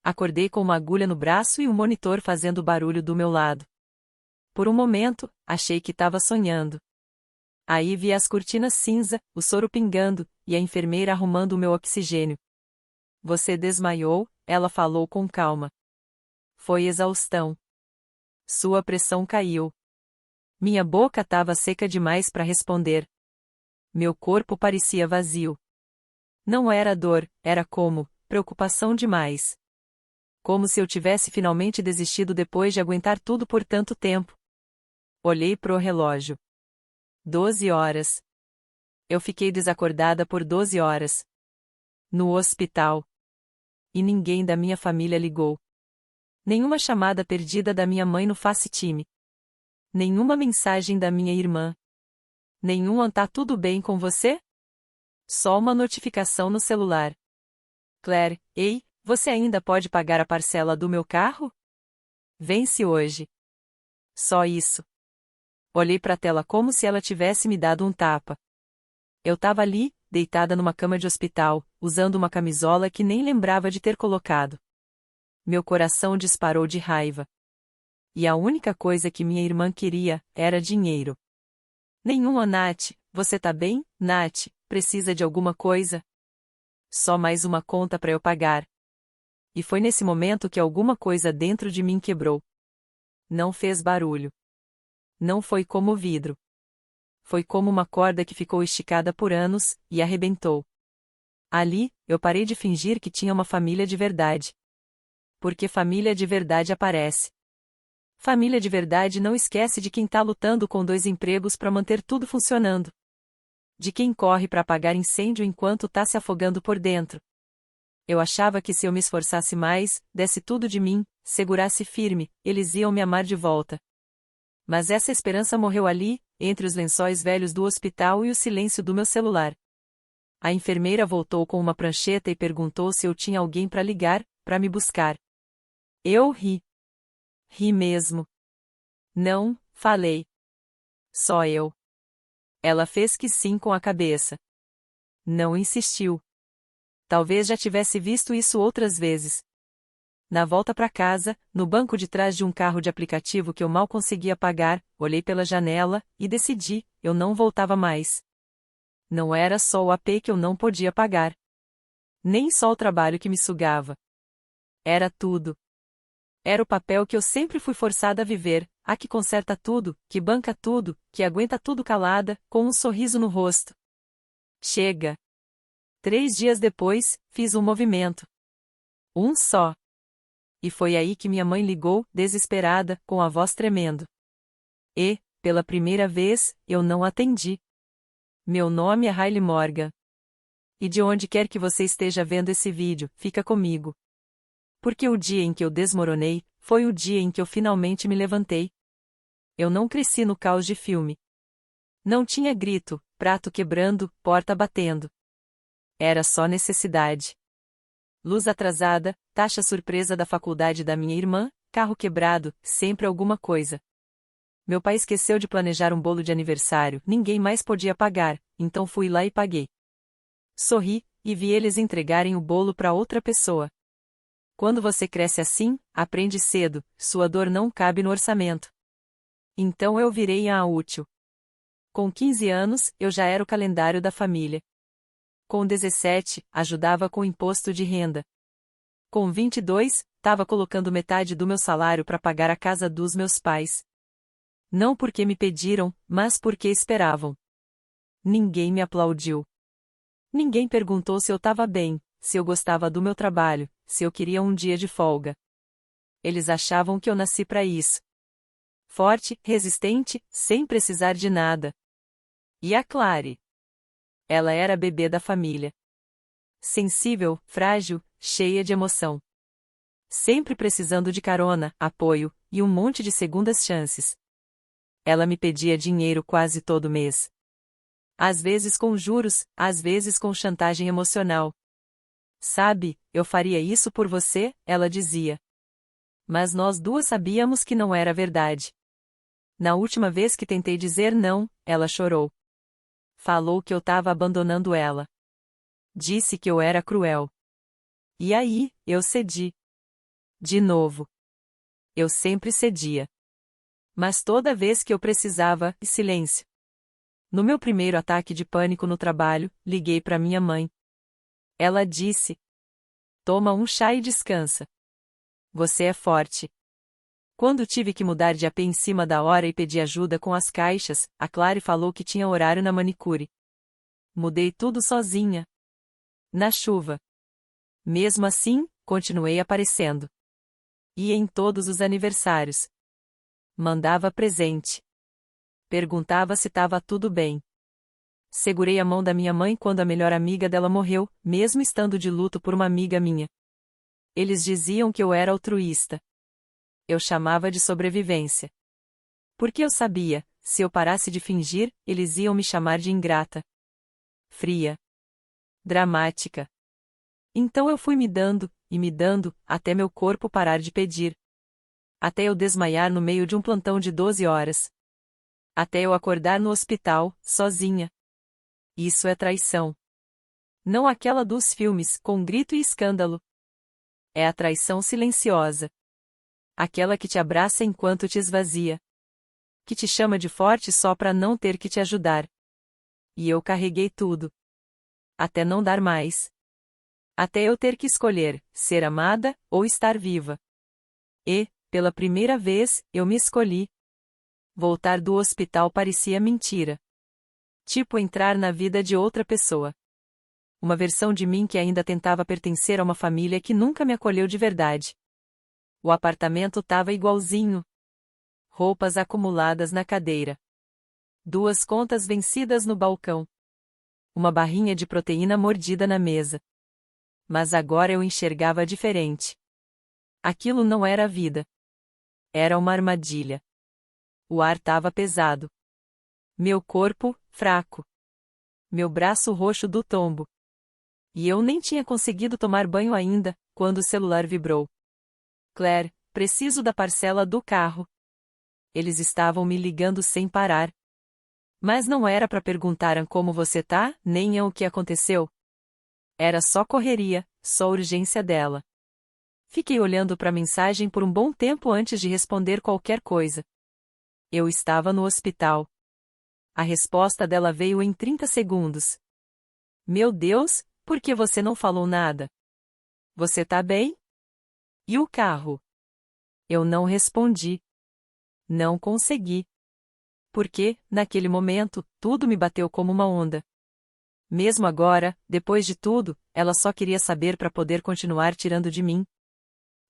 Acordei com uma agulha no braço e um monitor fazendo barulho do meu lado. Por um momento, achei que estava sonhando. Aí vi as cortinas cinza, o soro pingando, e a enfermeira arrumando o meu oxigênio. Você desmaiou, ela falou com calma. Foi exaustão. Sua pressão caiu. Minha boca estava seca demais para responder. Meu corpo parecia vazio. Não era dor, era como preocupação demais. Como se eu tivesse finalmente desistido depois de aguentar tudo por tanto tempo. Olhei pro relógio. 12 horas. Eu fiquei desacordada por 12 horas. No hospital. E ninguém da minha família ligou. Nenhuma chamada perdida da minha mãe no FaceTime. Nenhuma mensagem da minha irmã. Nenhum "tá tudo bem com você?" Só uma notificação no celular. Claire, ei, você ainda pode pagar a parcela do meu carro? Vence hoje. Só isso. Olhei para a tela como se ela tivesse me dado um tapa. Eu estava ali, deitada numa cama de hospital, usando uma camisola que nem lembrava de ter colocado. Meu coração disparou de raiva. E a única coisa que minha irmã queria era dinheiro. Nenhum Nath, você tá bem, Nath, precisa de alguma coisa? Só mais uma conta para eu pagar. E foi nesse momento que alguma coisa dentro de mim quebrou. Não fez barulho. Não foi como vidro. Foi como uma corda que ficou esticada por anos, e arrebentou. Ali, eu parei de fingir que tinha uma família de verdade. Porque família de verdade aparece. Família de verdade não esquece de quem tá lutando com 2 empregos para manter tudo funcionando. De quem corre para apagar incêndio enquanto tá se afogando por dentro. Eu achava que se eu me esforçasse mais, desse tudo de mim, segurasse firme, eles iam me amar de volta. Mas essa esperança morreu ali, entre os lençóis velhos do hospital e o silêncio do meu celular. A enfermeira voltou com uma prancheta e perguntou se eu tinha alguém para ligar, para me buscar. Eu ri. Ri mesmo. Não, falei. Só eu. Ela fez que sim com a cabeça. Não insistiu. Talvez já tivesse visto isso outras vezes. Na volta para casa, no banco de trás de um carro de aplicativo que eu mal conseguia pagar, olhei pela janela, e decidi, eu não voltava mais. Não era só o AP que eu não podia pagar. Nem só o trabalho que me sugava. Era tudo. Era o papel que eu sempre fui forçada a viver, a que conserta tudo, que banca tudo, que aguenta tudo calada, com um sorriso no rosto. Chega! 3 dias depois, fiz um movimento. Um só. E foi aí que minha mãe ligou, desesperada, com a voz tremendo. E, pela primeira vez, eu não atendi. Meu nome é Riley Morgan. E de onde quer que você esteja vendo esse vídeo, fica comigo. Porque o dia em que eu desmoronei, foi o dia em que eu finalmente me levantei. Eu não cresci no caos de filme. Não tinha grito, prato quebrando, porta batendo. Era só necessidade. Luz atrasada, taxa surpresa da faculdade da minha irmã, carro quebrado, sempre alguma coisa. Meu pai esqueceu de planejar um bolo de aniversário, ninguém mais podia pagar, então fui lá e paguei. Sorri, e vi eles entregarem o bolo para outra pessoa. Quando você cresce assim, aprende cedo, sua dor não cabe no orçamento. Então eu virei a útil. Com 15 anos, eu já era o calendário da família. Com 17, ajudava com o imposto de renda. Com 22, estava colocando metade do meu salário para pagar a casa dos meus pais. Não porque me pediram, mas porque esperavam. Ninguém me aplaudiu. Ninguém perguntou se eu estava bem, se eu gostava do meu trabalho, se eu queria um dia de folga. Eles achavam que eu nasci para isso. Forte, resistente, sem precisar de nada. E a Clary? Ela era a bebê da família. Sensível, frágil, cheia de emoção. Sempre precisando de carona, apoio, e um monte de segundas chances. Ela me pedia dinheiro quase todo mês. Às vezes com juros, às vezes com chantagem emocional. Sabe, eu faria isso por você, ela dizia. Mas nós duas sabíamos que não era verdade. Na última vez que tentei dizer não, ela chorou. Falou que eu estava abandonando ela. Disse que eu era cruel. E aí, eu cedi. De novo. Eu sempre cedia. Mas toda vez que eu precisava, silêncio. No meu primeiro ataque de pânico no trabalho, liguei para minha mãe. Ela disse: toma um chá e descansa. Você é forte. Quando tive que mudar de AP em cima da hora e pedir ajuda com as caixas, a Clary falou que tinha horário na manicure. Mudei tudo sozinha. Na chuva. Mesmo assim, continuei aparecendo. Ia em todos os aniversários. Mandava presente. Perguntava se estava tudo bem. Segurei a mão da minha mãe quando a melhor amiga dela morreu, mesmo estando de luto por uma amiga minha. Eles diziam que eu era altruísta. Eu chamava de sobrevivência. Porque eu sabia, se eu parasse de fingir, eles iam me chamar de ingrata. Fria. Dramática. Então eu fui me dando, até meu corpo parar de pedir. Até eu desmaiar no meio de um plantão de 12 horas. Até eu acordar no hospital, sozinha. Isso é traição. Não aquela dos filmes, com grito e escândalo. É a traição silenciosa. Aquela que te abraça enquanto te esvazia. Que te chama de forte só para não ter que te ajudar. E eu carreguei tudo. Até não dar mais. Até eu ter que escolher, ser amada, ou estar viva. E, pela primeira vez, eu me escolhi. Voltar do hospital parecia mentira. Tipo entrar na vida de outra pessoa. Uma versão de mim que ainda tentava pertencer a uma família que nunca me acolheu de verdade. O apartamento tava igualzinho. Roupas acumuladas na cadeira. 2 contas vencidas no balcão. Uma barrinha de proteína mordida na mesa. Mas agora eu enxergava diferente. Aquilo não era a vida. Era uma armadilha. O ar tava pesado. Meu corpo, fraco. Meu braço roxo do tombo. E eu nem tinha conseguido tomar banho ainda, quando o celular vibrou. Claire, preciso da parcela do carro. Eles estavam me ligando sem parar. Mas não era para perguntar como você tá, nem o que aconteceu. Era só correria, só urgência dela. Fiquei olhando para a mensagem por um bom tempo antes de responder qualquer coisa. Eu estava no hospital. A resposta dela veio em 30 segundos. Meu Deus, por que você não falou nada? Você tá bem? E o carro? Eu não respondi. Não consegui. Porque, naquele momento, tudo me bateu como uma onda. Mesmo agora, depois de tudo, ela só queria saber para poder continuar tirando de mim.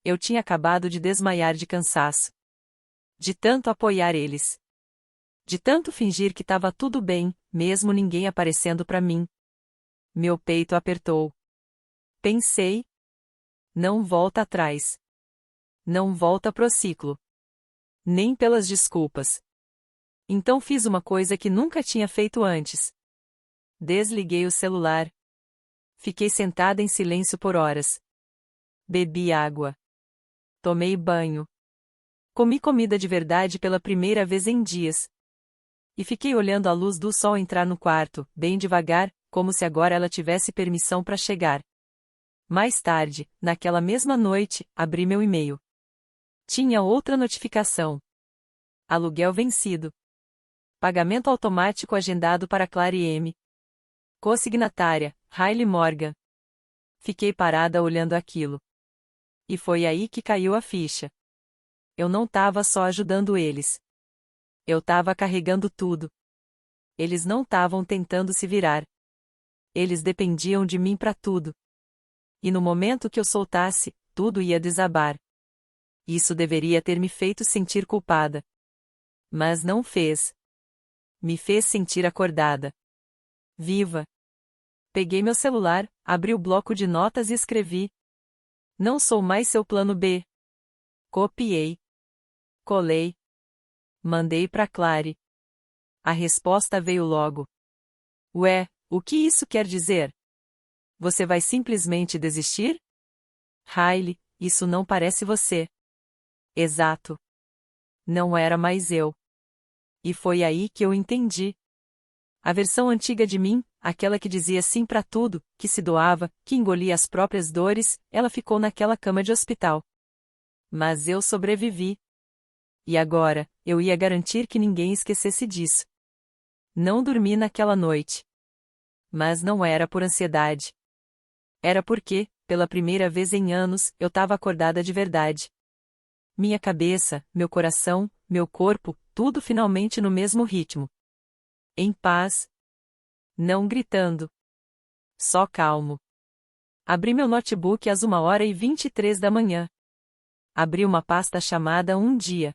Eu tinha acabado de desmaiar de cansaço. De tanto apoiar eles. De tanto fingir que estava tudo bem, mesmo ninguém aparecendo para mim. Meu peito apertou. Pensei. Não volta atrás. Não volta pro ciclo. Nem pelas desculpas. Então fiz uma coisa que nunca tinha feito antes. Desliguei o celular. Fiquei sentada em silêncio por horas. Bebi água. Tomei banho. Comi comida de verdade pela primeira vez em dias. E fiquei olhando a luz do sol entrar no quarto, bem devagar, como se agora ela tivesse permissão para chegar. Mais tarde, naquela mesma noite, abri meu e-mail. Tinha outra notificação. Aluguel vencido. Pagamento automático agendado para Clary M. Consignatária, Hailey Morgan. Fiquei parada olhando aquilo. E foi aí que caiu a ficha. Eu não tava só ajudando eles. Eu tava carregando tudo. Eles não estavam tentando se virar. Eles dependiam de mim para tudo. E no momento que eu soltasse, tudo ia desabar. Isso deveria ter me feito sentir culpada. Mas não fez. Me fez sentir acordada. Viva. Peguei meu celular, abri o bloco de notas e escrevi. Não sou mais seu plano B. Copiei. Colei. Mandei para Clary. A resposta veio logo. Ué, o que isso quer dizer? Você vai simplesmente desistir? Hailey, isso não parece você. Exato. Não era mais eu. E foi aí que eu entendi. A versão antiga de mim, aquela que dizia sim para tudo, que se doava, que engolia as próprias dores, ela ficou naquela cama de hospital. Mas eu sobrevivi. E agora, eu ia garantir que ninguém esquecesse disso. Não dormi naquela noite. Mas não era por ansiedade. Era porque, pela primeira vez em anos, eu estava acordada de verdade. Minha cabeça, meu coração, meu corpo, tudo finalmente no mesmo ritmo. Em paz. Não gritando. Só calmo. Abri meu notebook às 1h23 da manhã. Abri uma pasta chamada Um Dia.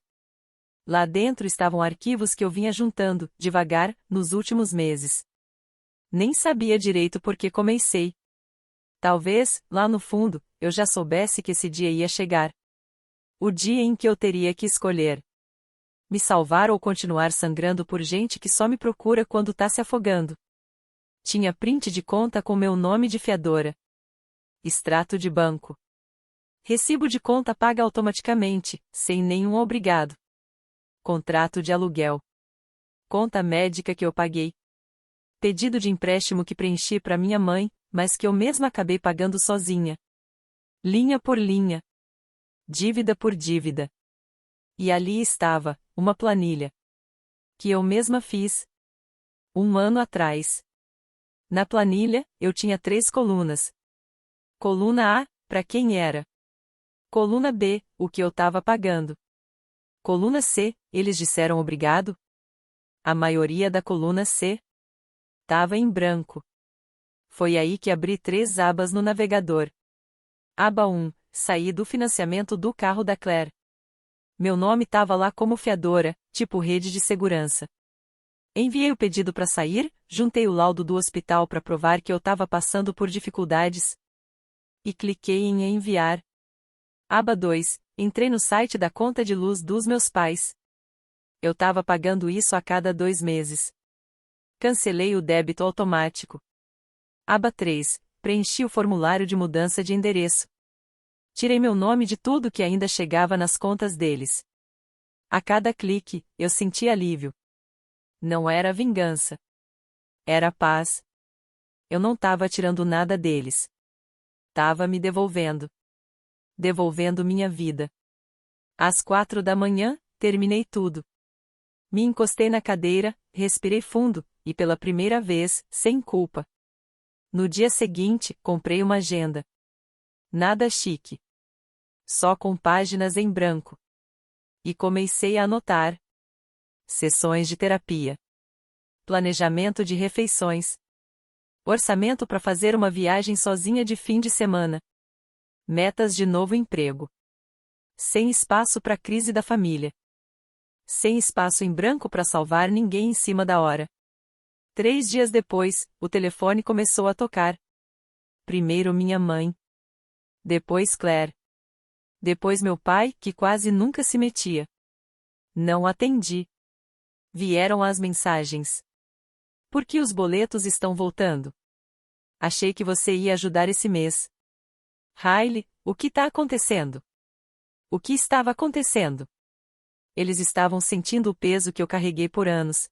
Lá dentro estavam arquivos que eu vinha juntando, devagar, nos últimos meses. Nem sabia direito por que comecei. Talvez, lá no fundo, eu já soubesse que esse dia ia chegar. O dia em que eu teria que escolher. Me salvar ou continuar sangrando por gente que só me procura quando tá se afogando. Tinha print de conta com meu nome de fiadora. Extrato de banco. Recibo de conta paga automaticamente, sem nenhum obrigado. Contrato de aluguel. Conta médica que eu paguei. Pedido de empréstimo que preenchi para minha mãe, mas que eu mesma acabei pagando sozinha. Linha por linha. Dívida por dívida. E ali estava, uma planilha. Que eu mesma fiz. 1 ano atrás. Na planilha, eu tinha 3 colunas. Coluna A, para quem era. Coluna B, o que eu estava pagando. Coluna C, eles disseram obrigado? A maioria da coluna C estava em branco. Foi aí que abri 3 abas no navegador. Aba 1, saí do financiamento do carro da Claire. Meu nome estava lá como fiadora, tipo rede de segurança. Enviei o pedido para sair, juntei o laudo do hospital para provar que eu estava passando por dificuldades. E cliquei em enviar. Aba 2, entrei no site da conta de luz dos meus pais. Eu estava pagando isso a cada 2 meses. Cancelei o débito automático. Aba 3, preenchi o formulário de mudança de endereço. Tirei meu nome de tudo que ainda chegava nas contas deles. A cada clique, eu senti alívio. Não era vingança. Era paz. Eu não estava tirando nada deles. Tava me devolvendo. Devolvendo minha vida. Às 4 da manhã, terminei tudo. Me encostei na cadeira, respirei fundo, e pela primeira vez, sem culpa. No dia seguinte, comprei uma agenda. Nada chique. Só com páginas em branco. E comecei a anotar. Sessões de terapia. Planejamento de refeições. Orçamento para fazer uma viagem sozinha de fim de semana. Metas de novo emprego. Sem espaço para crise da família. Sem espaço em branco para salvar ninguém em cima da hora. 3 dias depois, o telefone começou a tocar. Primeiro minha mãe. Depois Claire. Depois meu pai, que quase nunca se metia. Não atendi. Vieram as mensagens. Por que os boletos estão voltando? Achei que você ia ajudar esse mês. Riley, o que está acontecendo? O que estava acontecendo? Eles estavam sentindo o peso que eu carreguei por anos.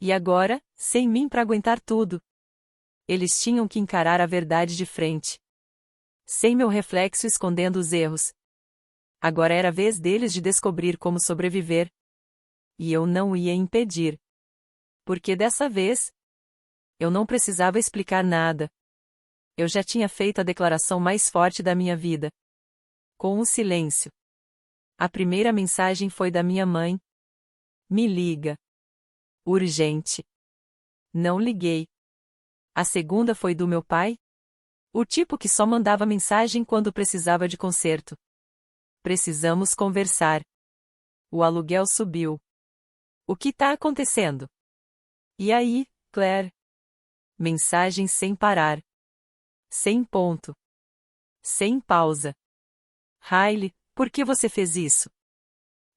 E agora, sem mim para aguentar tudo. Eles tinham que encarar a verdade de frente. Sem meu reflexo escondendo os erros. Agora era a vez deles de descobrir como sobreviver. E eu não ia impedir. Porque dessa vez, eu não precisava explicar nada. Eu já tinha feito a declaração mais forte da minha vida. Com um silêncio. A primeira mensagem foi da minha mãe. Me liga. Urgente. Não liguei. A segunda foi do meu pai. O tipo que só mandava mensagem quando precisava de conserto. Precisamos conversar. O aluguel subiu. O que está acontecendo? E aí, Claire? Mensagem sem parar. Sem ponto. Sem pausa. Riley, por que você fez isso?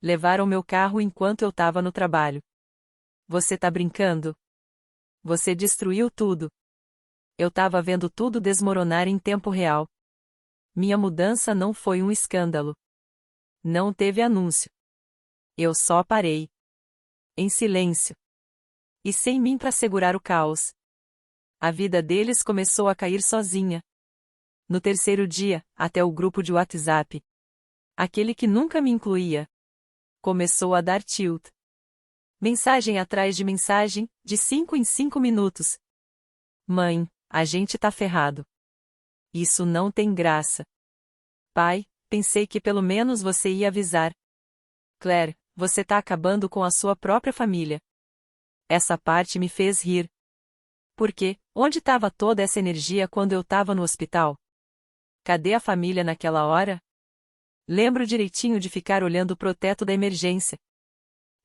Levaram meu carro enquanto eu estava no trabalho. Você tá brincando? Você destruiu tudo. Eu estava vendo tudo desmoronar em tempo real. Minha mudança não foi um escândalo. Não teve anúncio. Eu só parei. Em silêncio. E sem mim para segurar o caos. A vida deles começou a cair sozinha. No terceiro dia, até o grupo de WhatsApp. Aquele que nunca me incluía. Começou a dar tilt. Mensagem atrás de mensagem, de 5 em 5 minutos. Mãe, a gente tá ferrado. Isso não tem graça. Pai, pensei que pelo menos você ia avisar. Claire, você tá acabando com a sua própria família. Essa parte me fez rir. Por quê? Onde estava toda essa energia quando eu estava no hospital? Cadê a família naquela hora? Lembro direitinho de ficar olhando pro teto da emergência,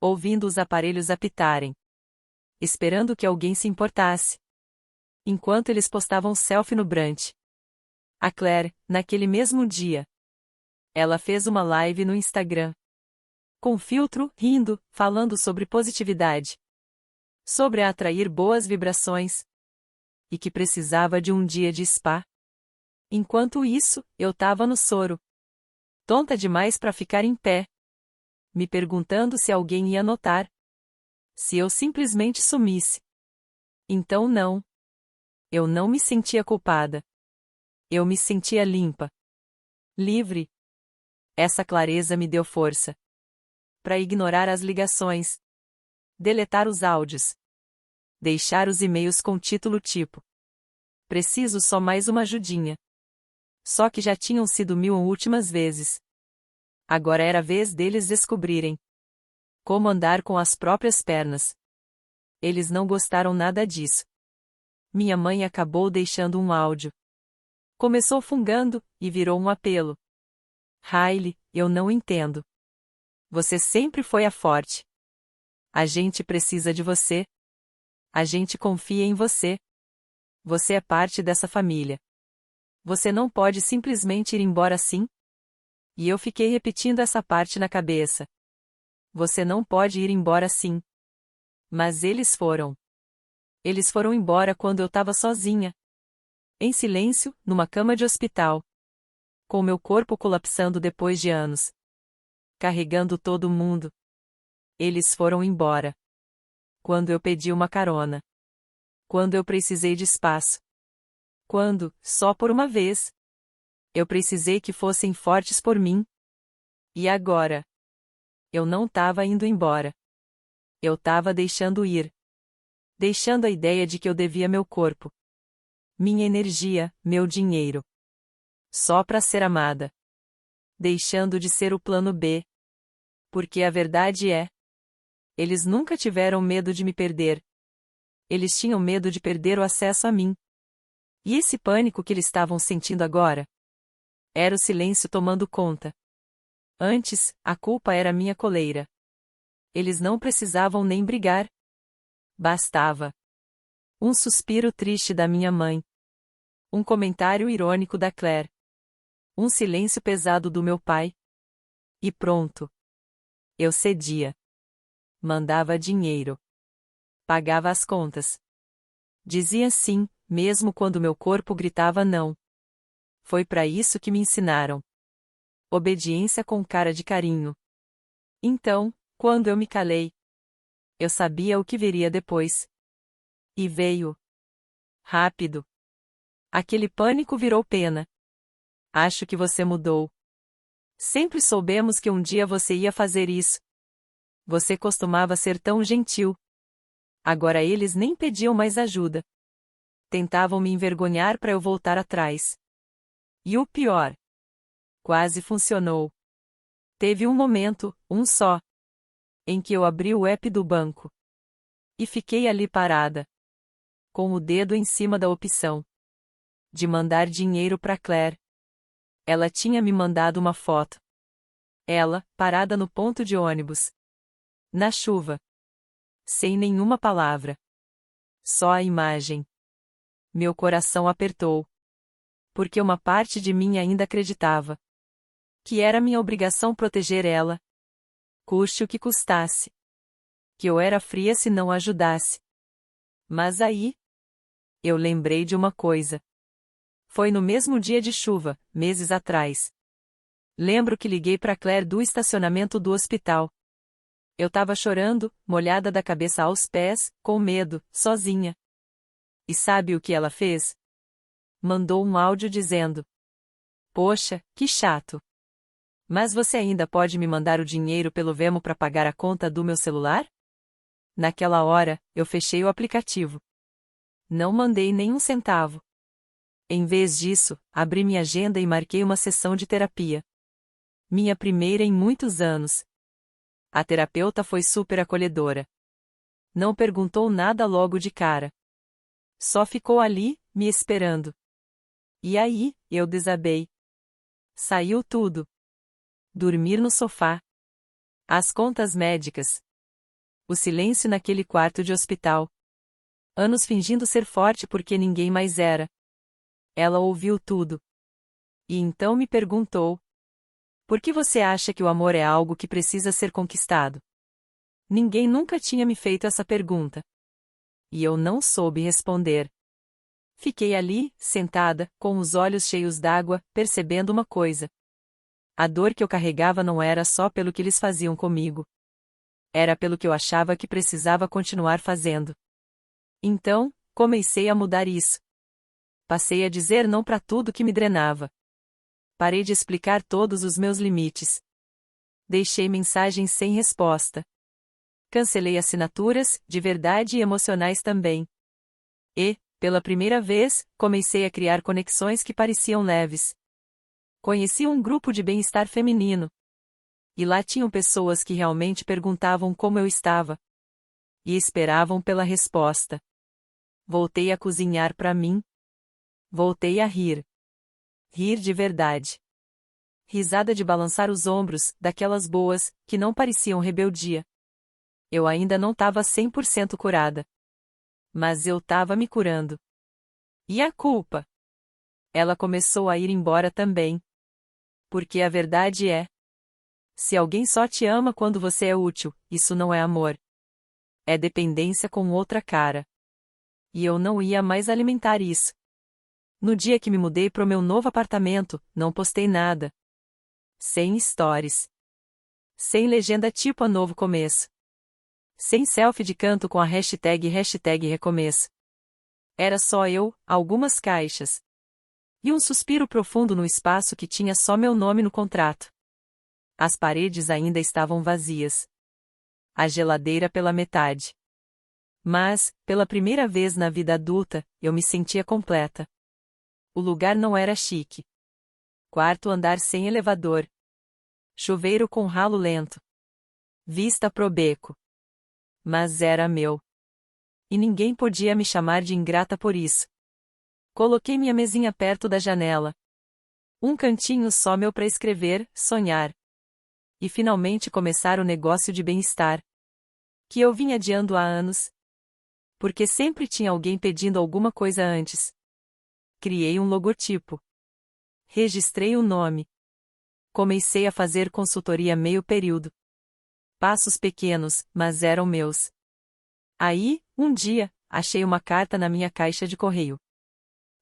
ouvindo os aparelhos apitarem, esperando que alguém se importasse. Enquanto eles postavam selfie no brunch. A Claire, naquele mesmo dia, ela fez uma live no Instagram. Com filtro, rindo, falando sobre positividade. Sobre atrair boas vibrações. E que precisava de um dia de spa. Enquanto isso, eu tava no soro. Tonta demais pra ficar em pé. Me perguntando se alguém ia notar. Se eu simplesmente sumisse. Então não. Eu não me sentia culpada. Eu me sentia limpa. Livre. Essa clareza me deu força. Para ignorar as ligações. Deletar os áudios. Deixar os e-mails com título tipo: preciso só mais uma ajudinha. Só que já tinham sido 1000 últimas vezes. Agora era a vez deles descobrirem como andar com as próprias pernas. Eles não gostaram nada disso. Minha mãe acabou deixando um áudio. Começou fungando, e virou um apelo. Hailey, eu não entendo. Você sempre foi a forte. A gente precisa de você. A gente confia em você. Você é parte dessa família. Você não pode simplesmente ir embora assim? E eu fiquei repetindo essa parte na cabeça. Você não pode ir embora assim. Mas eles foram. Eles foram embora quando eu estava sozinha. Em silêncio, numa cama de hospital. Com meu corpo colapsando depois de anos. Carregando todo mundo. Eles foram embora. Quando eu pedi uma carona. Quando eu precisei de espaço. Quando, só por uma vez, eu precisei que fossem fortes por mim. E agora? Eu não estava indo embora. Eu estava deixando ir. Deixando a ideia de que eu devia meu corpo. Minha energia, meu dinheiro. Só para ser amada. Deixando de ser o plano B. Porque a verdade é, eles nunca tiveram medo de me perder. Eles tinham medo de perder o acesso a mim. E esse pânico que eles estavam sentindo agora? Era o silêncio tomando conta. Antes, a culpa era minha coleira. Eles não precisavam nem brigar. Bastava um suspiro triste da minha mãe. Um comentário irônico da Claire. Um silêncio pesado do meu pai. E pronto. Eu cedia. Mandava dinheiro. Pagava as contas. Dizia sim, mesmo quando meu corpo gritava não. Foi para isso que me ensinaram. Obediência com cara de carinho. Então, quando eu me calei, eu sabia o que viria depois. E veio. Rápido. Aquele pânico virou pena. Acho que você mudou. Sempre soubemos que um dia você ia fazer isso. Você costumava ser tão gentil. Agora eles nem pediam mais ajuda. Tentavam me envergonhar para eu voltar atrás. E o pior. Quase funcionou. Teve um momento, um só, em que eu abri o app do banco. E fiquei ali parada. Com o dedo em cima da opção de mandar dinheiro para Claire. Ela tinha me mandado uma foto. Ela, parada no ponto de ônibus. Na chuva. Sem nenhuma palavra. Só a imagem. Meu coração apertou. Porque uma parte de mim ainda acreditava que era minha obrigação proteger ela. Custe o que custasse. Que eu era fria se não ajudasse. Mas aí, eu lembrei de uma coisa. Foi no mesmo dia de chuva, meses atrás. Lembro que liguei para Claire do estacionamento do hospital. Eu tava chorando, molhada da cabeça aos pés, com medo, sozinha. E sabe o que ela fez? Mandou um áudio dizendo: poxa, que chato. Mas você ainda pode me mandar o dinheiro pelo Venmo para pagar a conta do meu celular? Naquela hora, eu fechei o aplicativo. Não mandei nem um centavo. Em vez disso, abri minha agenda e marquei uma sessão de terapia. Minha primeira em muitos anos. A terapeuta foi super acolhedora. Não perguntou nada logo de cara. Só ficou ali, me esperando. E aí, eu desabei. Saiu tudo. Dormir no sofá. As contas médicas. O silêncio naquele quarto de hospital. Anos fingindo ser forte porque ninguém mais era. Ela ouviu tudo. E então me perguntou: por que você acha que o amor é algo que precisa ser conquistado? Ninguém nunca tinha me feito essa pergunta. E eu não soube responder. Fiquei ali, sentada, com os olhos cheios d'água, percebendo uma coisa. A dor que eu carregava não era só pelo que eles faziam comigo. Era pelo que eu achava que precisava continuar fazendo. Então, comecei a mudar isso. Passei a dizer não para tudo que me drenava. Parei de explicar todos os meus limites. Deixei mensagens sem resposta. Cancelei assinaturas, de verdade e emocionais também. E, pela primeira vez, comecei a criar conexões que pareciam leves. Conheci um grupo de bem-estar feminino. E lá tinham pessoas que realmente perguntavam como eu estava. E esperavam pela resposta. Voltei a cozinhar para mim. Voltei a rir. Rir de verdade. Risada de balançar os ombros, daquelas boas, que não pareciam rebeldia. Eu ainda não estava 100% curada. Mas eu estava me curando. E a culpa? Ela começou a ir embora também. Porque a verdade é: se alguém só te ama quando você é útil, isso não é amor. É dependência com outra cara. E eu não ia mais alimentar isso. No dia que me mudei pro meu novo apartamento, não postei nada. Sem stories. Sem legenda tipo a novo começo. Sem selfie de canto com a hashtag recomeço. Era só eu, algumas caixas. E um suspiro profundo no espaço que tinha só meu nome no contrato. As paredes ainda estavam vazias. A geladeira pela metade. Mas, pela primeira vez na vida adulta, eu me sentia completa. O lugar não era chique. Quarto andar sem elevador. Chuveiro com ralo lento. Vista pro beco. Mas era meu. E ninguém podia me chamar de ingrata por isso. Coloquei minha mesinha perto da janela. Um cantinho só meu para escrever, sonhar. E finalmente começar o negócio de bem-estar. Que eu vinha adiando há anos. Porque sempre tinha alguém pedindo alguma coisa antes. Criei um logotipo. Registrei o nome. Comecei a fazer consultoria meio período. Passos pequenos, mas eram meus. Aí, um dia, achei uma carta na minha caixa de correio.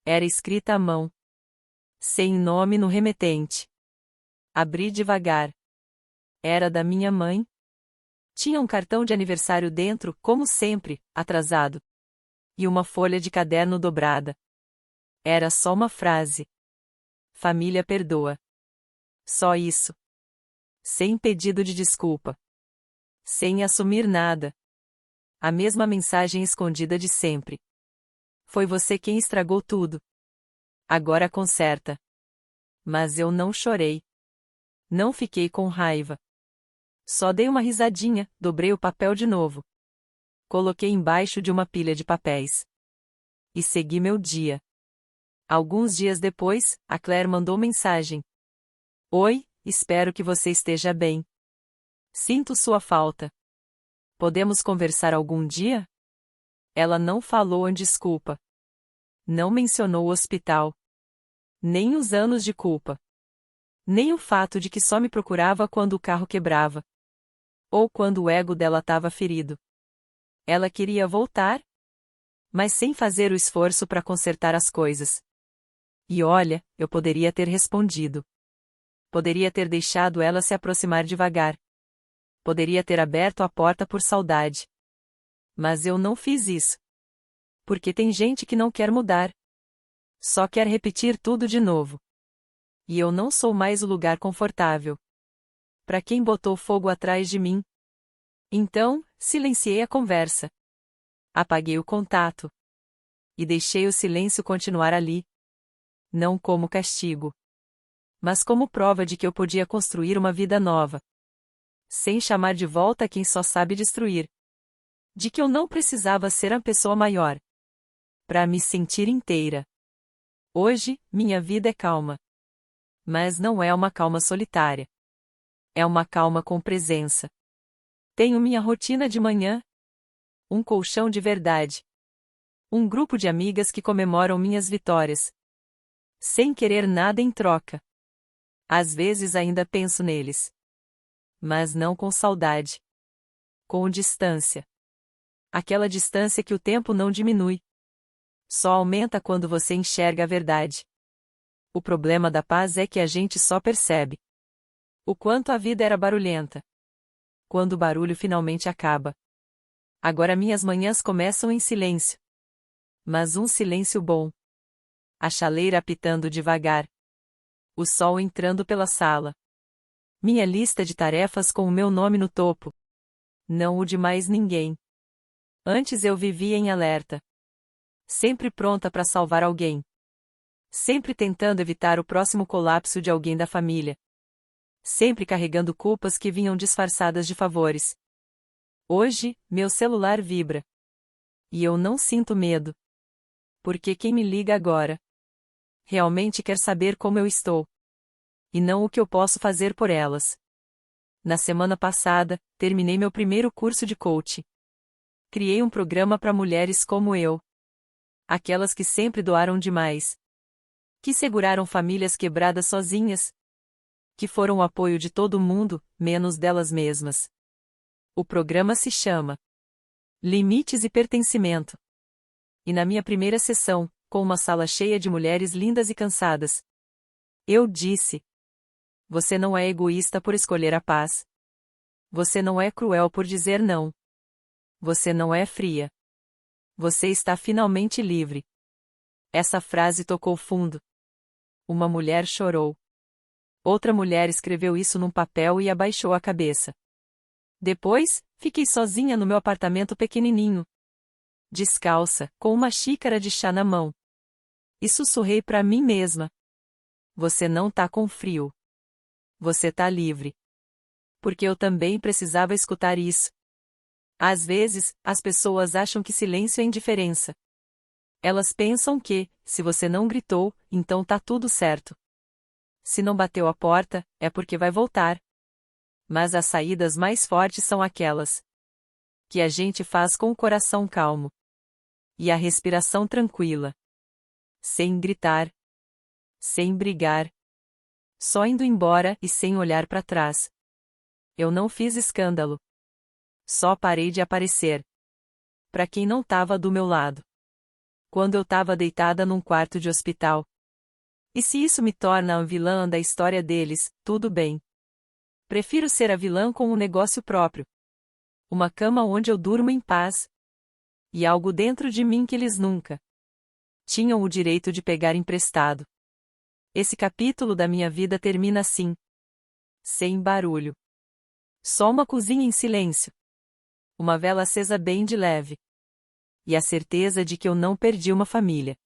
Era escrita à mão. Sem nome no remetente. Abri devagar. Era da minha mãe. Tinha um cartão de aniversário dentro, como sempre, atrasado. E uma folha de caderno dobrada. Era só uma frase. Família perdoa. Só isso. Sem pedido de desculpa. Sem assumir nada. A mesma mensagem escondida de sempre. Foi você quem estragou tudo. Agora conserta. Mas eu não chorei. Não fiquei com raiva. Só dei uma risadinha, dobrei o papel de novo. Coloquei embaixo de uma pilha de papéis. E segui meu dia. Alguns dias depois, a Claire mandou mensagem. Oi, espero que você esteja bem. Sinto sua falta. Podemos conversar algum dia? Ela não falou em desculpa. Não mencionou o hospital. Nem os anos de culpa. Nem o fato de que só me procurava quando o carro quebrava. Ou quando o ego dela estava ferido. Ela queria voltar, mas sem fazer o esforço para consertar as coisas. E olha, eu poderia ter respondido. Poderia ter deixado ela se aproximar devagar. Poderia ter aberto a porta por saudade. Mas eu não fiz isso. Porque tem gente que não quer mudar. Só quer repetir tudo de novo. E eu não sou mais o lugar confortável. Para quem botou fogo atrás de mim? Então, silenciei a conversa. Apaguei o contato. E deixei o silêncio continuar ali. Não como castigo, mas como prova de que eu podia construir uma vida nova. Sem chamar de volta quem só sabe destruir. De que eu não precisava ser a pessoa maior para me sentir inteira. Hoje, minha vida é calma. Mas não é uma calma solitária. É uma calma com presença. Tenho minha rotina de manhã. Um colchão de verdade. Um grupo de amigas que comemoram minhas vitórias. Sem querer nada em troca. Às vezes ainda penso neles. Mas não com saudade. Com distância. Aquela distância que o tempo não diminui. Só aumenta quando você enxerga a verdade. O problema da paz é que a gente só percebe o quanto a vida era barulhenta. Quando o barulho finalmente acaba. Agora minhas manhãs começam em silêncio. Mas um silêncio bom. A chaleira apitando devagar. O sol entrando pela sala. Minha lista de tarefas com o meu nome no topo. Não o de mais ninguém. Antes eu vivia em alerta. Sempre pronta para salvar alguém. Sempre tentando evitar o próximo colapso de alguém da família. Sempre carregando culpas que vinham disfarçadas de favores. Hoje, meu celular vibra. E eu não sinto medo. Porque quem me liga agora realmente quer saber como eu estou. E não o que eu posso fazer por elas. Na semana passada, terminei meu primeiro curso de coaching. Criei um programa para mulheres como eu. Aquelas que sempre doaram demais. Que seguraram famílias quebradas sozinhas. Que foram o apoio de todo mundo, menos delas mesmas. O programa se chama Limites e Pertencimento. E na minha primeira sessão, com uma sala cheia de mulheres lindas e cansadas, eu disse: você não é egoísta por escolher a paz. Você não é cruel por dizer não. Você não é fria. Você está finalmente livre. Essa frase tocou fundo. Uma mulher chorou. Outra mulher escreveu isso num papel e abaixou a cabeça. Depois, fiquei sozinha no meu apartamento pequenininho. Descalça, com uma xícara de chá na mão. E sussurrei para mim mesma. Você não tá com frio. Você tá livre. Porque eu também precisava escutar isso. Às vezes, as pessoas acham que silêncio é indiferença. Elas pensam que, se você não gritou, então tá tudo certo. Se não bateu a porta, é porque vai voltar. Mas as saídas mais fortes são aquelas que a gente faz com o coração calmo. E a respiração tranquila. Sem gritar. Sem brigar. Só indo embora e sem olhar para trás. Eu não fiz escândalo. Só parei de aparecer. Para quem não tava do meu lado. Quando eu tava deitada num quarto de hospital. E se isso me torna a vilã da história deles, tudo bem. Prefiro ser a vilã com um negócio próprio. Uma cama onde eu durmo em paz. E algo dentro de mim que eles nunca tinham o direito de pegar emprestado. Esse capítulo da minha vida termina assim. Sem barulho. Só uma cozinha em silêncio. Uma vela acesa bem de leve. E a certeza de que eu não perdi uma família.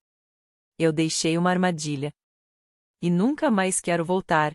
Eu deixei uma armadilha. E nunca mais quero voltar.